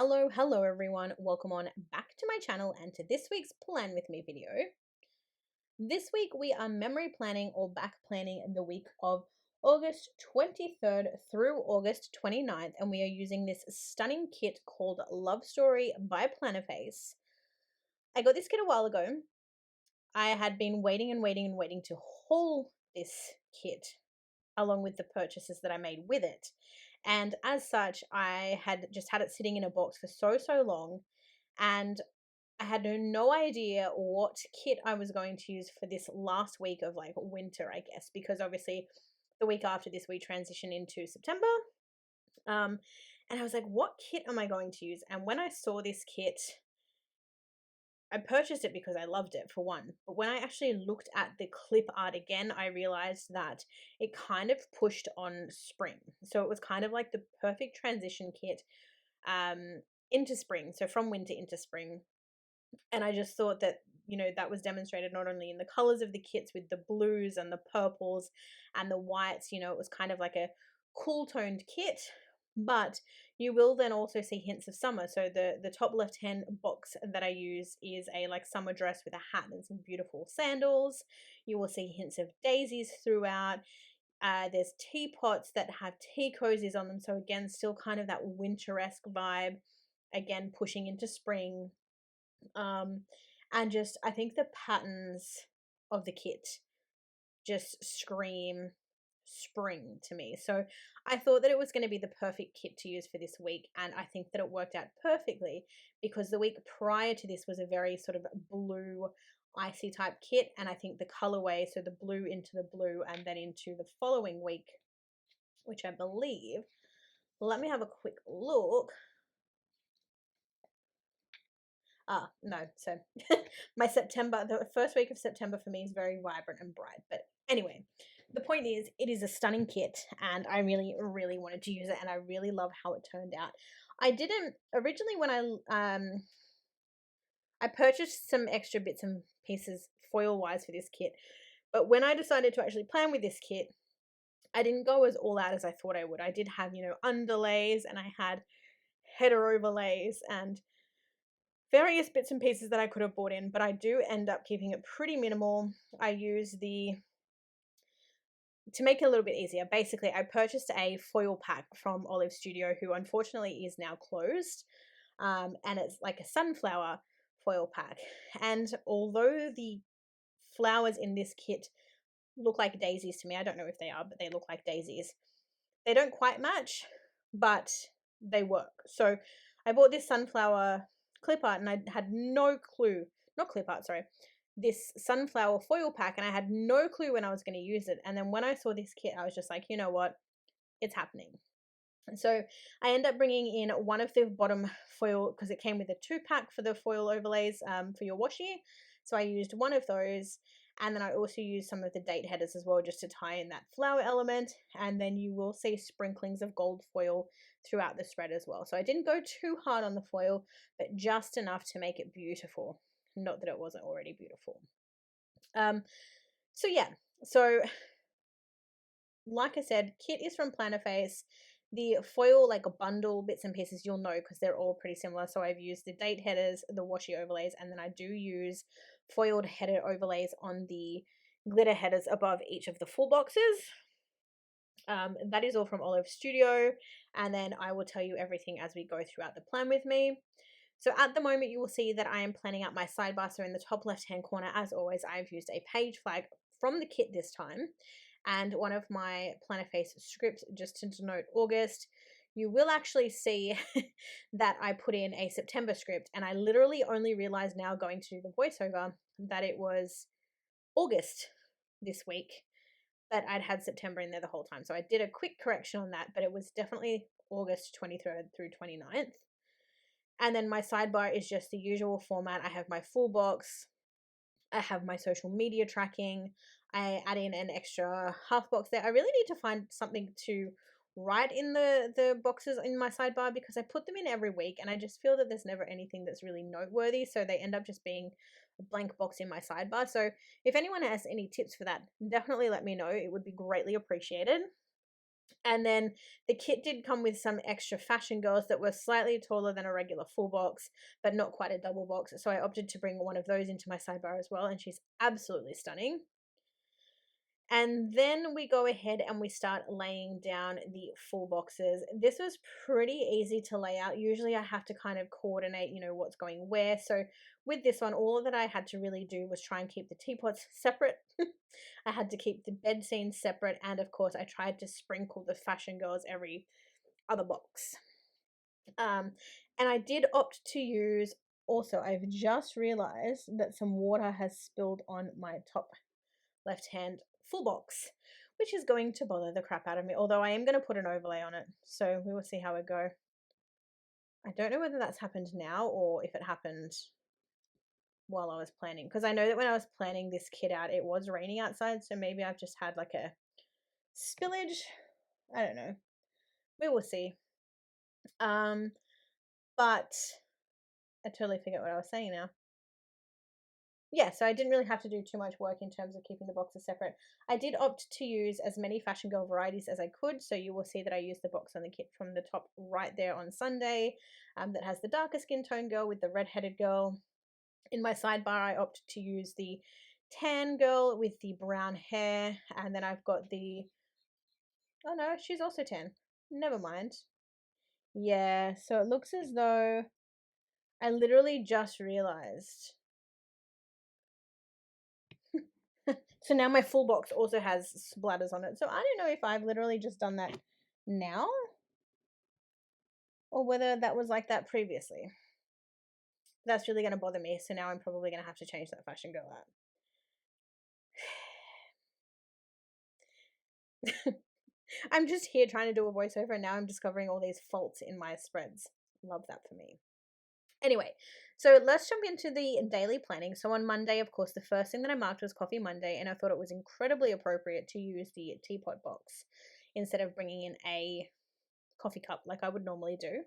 Hello everyone. Welcome on back to my channel and to this week's Plan With Me video. This week we are memory planning or back planning the week of August 23rd through August 29th, and we are using this stunning kit called Love Story by Plannerface. I got this kit a while ago. I had been waiting to haul this kit along with the purchases that I made with it. And as such, I had just had it sitting in a box for so long, and I had no idea what kit I was going to use for this last week of like winter, I guess, because obviously the week after this we transition into September. And I was like, what kit am I going to use? And when I saw this kit, I purchased it because I loved it, for one. But when I actually looked at the clip art again, I realized that it kind of pushed on spring. So it was kind of like the perfect transition kit into spring. So from winter into spring. And I just thought that, that was demonstrated not only in the colors of the kits with the blues and the purples and the whites. It was kind of like a cool toned kit, but you will then also see hints of summer. So the top left hand box that I use is a like summer dress with a hat and some beautiful sandals. You will see hints of daisies throughout. There's teapots that have tea cozies on them, so again still kind of that winter-esque vibe, again pushing into spring. And just I think the patterns of the kit just scream spring to me. So I thought that it was going to be the perfect kit to use for this week, and I think that it worked out perfectly because the week prior to this was a very sort of blue icy type kit, and I think the colorway, so the blue into the blue and then into the following week, which I believe, let me have a quick look. No, so my September, the first week of September for me is very vibrant and bright. But anyway, the point is, it is a stunning kit, and I really wanted to use it, and I really love how it turned out. I didn't originally, when I purchased some extra bits and pieces foil wise for this kit, but when I decided to actually plan with this kit, I didn't go as all out as I thought I would. I did have, underlays, and I had header overlays and various bits and pieces that I could have bought in, but I do end up keeping it pretty minimal. I use to make it a little bit easier, basically I purchased a foil pack from Olive Studio, who unfortunately is now closed, and it's like a sunflower foil pack. And although the flowers in this kit look like daisies to me, I don't know if they are, but they look like daisies. They don't quite match, but they work. So I bought this sunflower clip art, and I had no clue, not clip art, sorry, this sunflower foil pack, and I had no clue when I was going to use it. And then when I saw this kit, I was just like, you know what, it's happening. And so I end up bringing in one of the bottom foil, because it came with a 2-pack for the foil overlays for your washi. So I used one of those, and then I also used some of the date headers as well, just to tie in that flower element. And then you will see sprinklings of gold foil throughout the spread as well. So I didn't go too hard on the foil, but just enough to make it beautiful. Not that it wasn't already beautiful. So yeah, so like I said, kit is from Plannerface. The foil, like a bundle bits and pieces, you'll know because they're all pretty similar. So I've used the date headers, the washi overlays, and then I do use foiled header overlays on the glitter headers above each of the full boxes. That is all from Olive Studio, and then I will tell you everything as we go throughout the plan with me. So at the moment, you will see that I am planning out my sidebar. So in the top left-hand corner, as always, I've used a page flag from the kit this time, and one of my Plannerface scripts just to denote August. You will actually see that I put in a September script, and I literally only realized now going to do the voiceover that it was August this week, but I'd had September in there the whole time. So I did a quick correction on that, but it was definitely August 23rd through 29th. And then my sidebar is just the usual format. I have my full box. I have my social media tracking. I add in an extra half box there. I really need to find something to write in the boxes in my sidebar, because I put them in every week and I just feel that there's never anything that's really noteworthy. So they end up just being a blank box in my sidebar. So if anyone has any tips for that, definitely let me know. It would be greatly appreciated. And then the kit did come with some extra fashion girls that were slightly taller than a regular full box, but not quite a double box. So I opted to bring one of those into my sidebar as well, and she's absolutely stunning. And then we go ahead and we start laying down the full boxes. This was pretty easy to lay out. Usually I have to kind of coordinate, what's going where. So with this one, all that I had to really do was try and keep the teapots separate. I had to keep the bed scenes separate. And of course, I tried to sprinkle the fashion girls every other box. And I did opt to use, also, I've just realized that some water has spilled on my top left hand full box, which is going to bother the crap out of me, although I am going to put an overlay on it, so we will see how it go. I don't know whether that's happened now or if it happened while I was planning, because I know that when I was planning this kit out it was raining outside, so maybe I've just had like a spillage. I don't know, we will see. But I totally forget what I was saying now. Yeah, so I didn't really have to do too much work in terms of keeping the boxes separate. I did opt to use as many Fashion Girl varieties as I could, so you will see that I used the box on the kit from the top right there on Sunday, that has the darker skin tone girl with the red-headed girl. In my sidebar, I opted to use the tan girl with the brown hair, and then I've got the... Oh no, she's also tan. Never mind. Yeah, so it looks as though I literally just realized... So now my full box also has splatters on it. So I don't know if I've literally just done that now or whether that was like that previously. That's really going to bother me. So now I'm probably going to have to change that Fashion Girl out. I'm just here trying to do a voiceover and now I'm discovering all these faults in my spreads. Love that for me. Anyway, so let's jump into the daily planning. So on Monday, of course, the first thing that I marked was Coffee Monday, and I thought it was incredibly appropriate to use the teapot box instead of bringing in a coffee cup like I would normally do.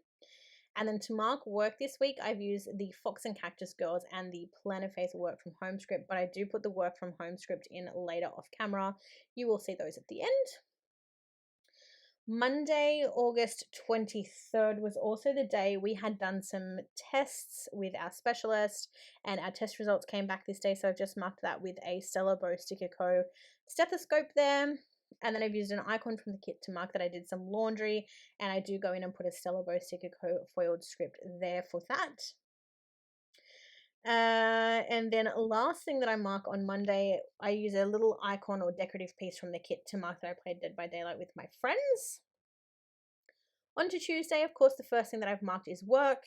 And then to mark work this week, I've used the Fox and Cactus Girls and the Planner Faith work from home script, but I do put the work from home script in later off camera. You will see those at the end. Monday, August 23rd was also the day we had done some tests with our specialist, and our test results came back this day. So I've just marked that with a Stella Bow Sticker Co. stethoscope there. And then I've used an icon from the kit to mark that I did some laundry, and I do go in and put a Stella Bow Sticker Co. foiled script there for that. And then last thing that I mark on Monday, I use a little icon or decorative piece from the kit to mark that I played Dead by Daylight with my friends. On to Tuesday, of course, the first thing that I've marked is work.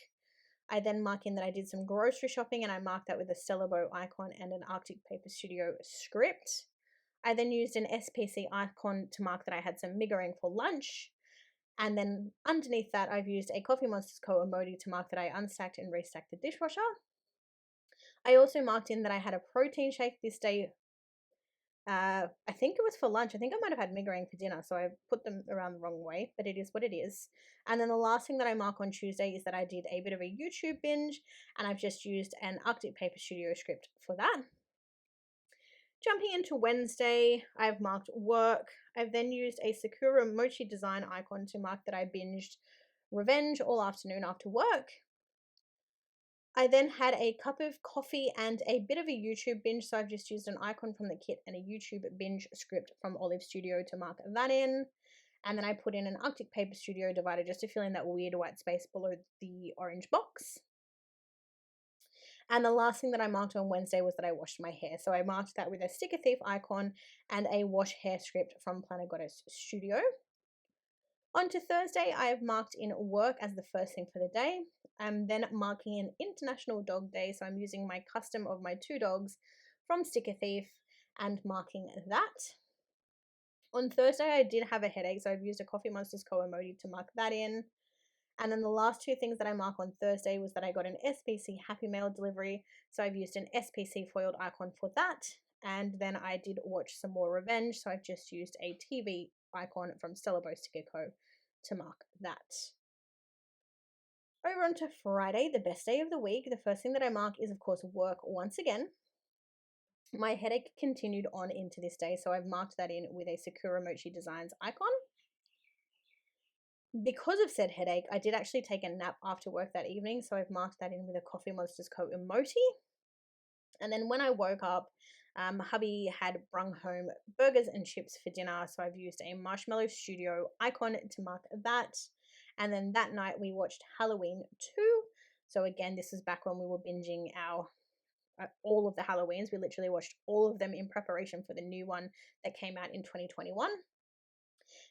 I then mark in that I did some grocery shopping, and I marked that with a Stella Bow icon and an Arctic Paper Studio script. I then used an SPC icon to mark that I had some miggering for lunch. And then underneath that, I've used a Coffee Monsters Co. emoji to mark that I unstacked and restacked the dishwasher. I also marked in that I had a protein shake this day. I think it was for lunch. I think I might have had migraine for dinner, so I put them around the wrong way, but it is what it is. And then the last thing that I mark on Tuesday is that I did a bit of a YouTube binge, and I've just used an Arctic Paper Studio script for that. Jumping into Wednesday, I've marked work. I've then used a Sakura Mochi design icon to mark that I binged Revenge all afternoon after work. I then had a cup of coffee and a bit of a YouTube binge, so I've just used an icon from the kit and a YouTube binge script from Olive Studio to mark that in. And then I put in an Arctic Paper Studio divider just to fill in that weird white space below the orange box. And the last thing that I marked on Wednesday was that I washed my hair. So I marked that with a Sticker Thief icon and a wash hair script from Planner Goddess Studio. On to Thursday, I have marked in work as the first thing for the day. I'm then marking in International Dog Day, so I'm using my custom of my 2 dogs from Sticker Thief and marking that. On Thursday, I did have a headache, so I've used a Coffee Monsters Co. emoji to mark that in. And then the last 2 things that I mark on Thursday was that I got an SPC Happy Mail delivery, so I've used an SPC foiled icon for that. And then I did watch some more Revenge, so I've just used a TV icon from Stella Bow Sticker Co. to mark that. Over onto Friday, the best day of the week. The first thing that I mark is, of course, work once again. My headache continued on into this day, so I've marked that in with a Sakura Mochi Designs icon. Because of said headache, I did actually take a nap after work that evening, so I've marked that in with a Coffee Monsters Co emoji. And then when I woke up, hubby had brung home burgers and chips for dinner, so I've used a Marshmallow Studio icon to mark that. And then that night we watched Halloween 2. So again, this is back when we were binging our all of the Halloweens. We literally watched all of them in preparation for the new one that came out in 2021.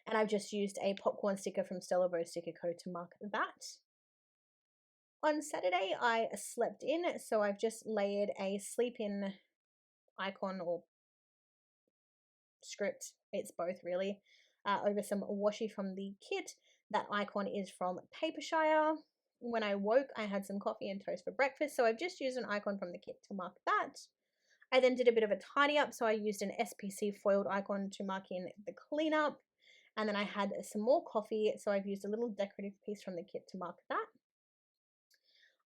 And I've just used a popcorn sticker from Stella Bow Sticker Co to mark that. On Saturday, I slept in, so I've just layered a sleep in icon or script, it's both really, over some washi from the kit. That icon is from Papershire. When I woke, I had some coffee and toast for breakfast, so I've just used an icon from the kit to mark that. I then did a bit of a tidy up, so I used an SPC foiled icon to mark in the cleanup. And then I had some more coffee, so I've used a little decorative piece from the kit to mark that.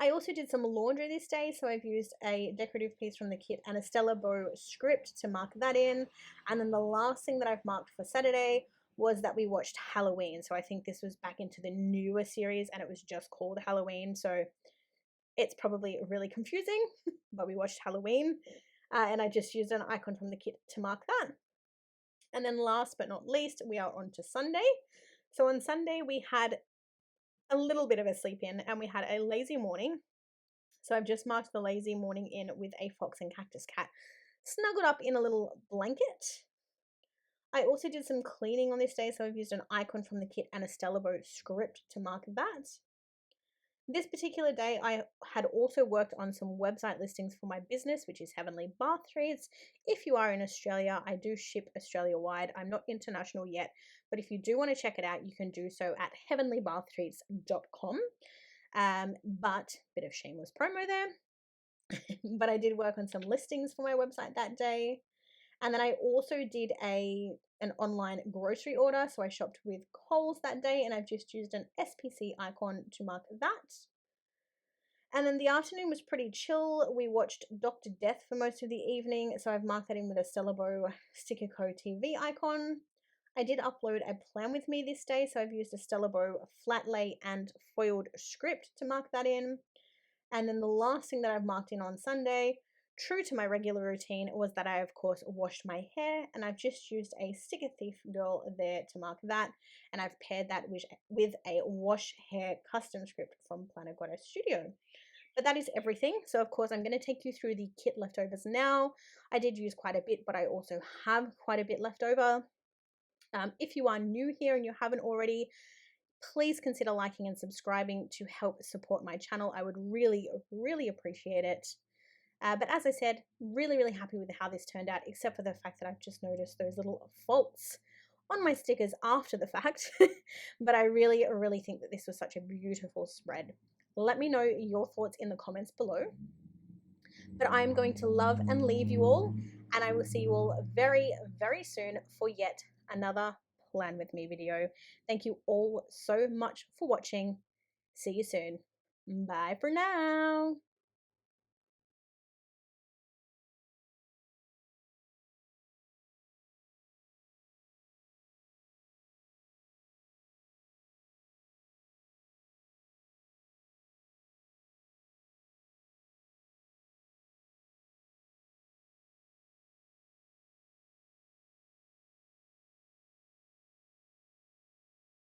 I also did some laundry this day, so I've used a decorative piece from the kit and a Stella Bow script to mark that in. And then the last thing that I've marked for Saturday was that we watched Halloween. So I think this was back into the newer series and it was just called Halloween. So it's probably really confusing, but we watched Halloween. And I just used an icon from the kit to mark that. And then last but not least, we are on to Sunday. So on Sunday, we had a little bit of a sleep in and we had a lazy morning. So I've just marked the lazy morning in with a fox and cactus cat snuggled up in a little blanket. I also did some cleaning on this day, so I've used an icon from the kit and a Stella Bow script to mark that. This particular day, I had also worked on some website listings for my business, which is Heavenly Bath Treats. If you are in Australia, I do ship Australia-wide. I'm not international yet, but if you do want to check it out, you can do so at heavenlybathtreats.com. But bit of shameless promo there. But I did work on some listings for my website that day. And then I also did an online grocery order. So I shopped with Coles that day and I've just used an SPC icon to mark that. And then the afternoon was pretty chill. We watched Dr. Death for most of the evening. So I've marked that in with a Stella Bow Sticker Co TV icon. I did upload a plan with me this day. So I've used a Stella Bow flat lay and foiled script to mark that in. And then the last thing that I've marked in on Sunday, true to my regular routine, was that I, of course, washed my hair. And I've just used a Sticker Thief Girl there to mark that. And I've paired that with a wash hair custom script from Planet Goddess Studio. But that is everything. So, of course, I'm going to take you through the kit leftovers now. I did use quite a bit, but I also have quite a bit left over. If you are new here and you haven't already, please consider liking and subscribing to help support my channel. I would really, really appreciate it. But as I said, really, really happy with how this turned out, except for the fact that I've just noticed those little faults on my stickers after the fact. But I really, really think that this was such a beautiful spread. Let me know your thoughts in the comments below. But I'm going to love and leave you all, and I will see you all very, very soon for yet another Plan With Me video. Thank you all so much for watching. See you soon. Bye for now.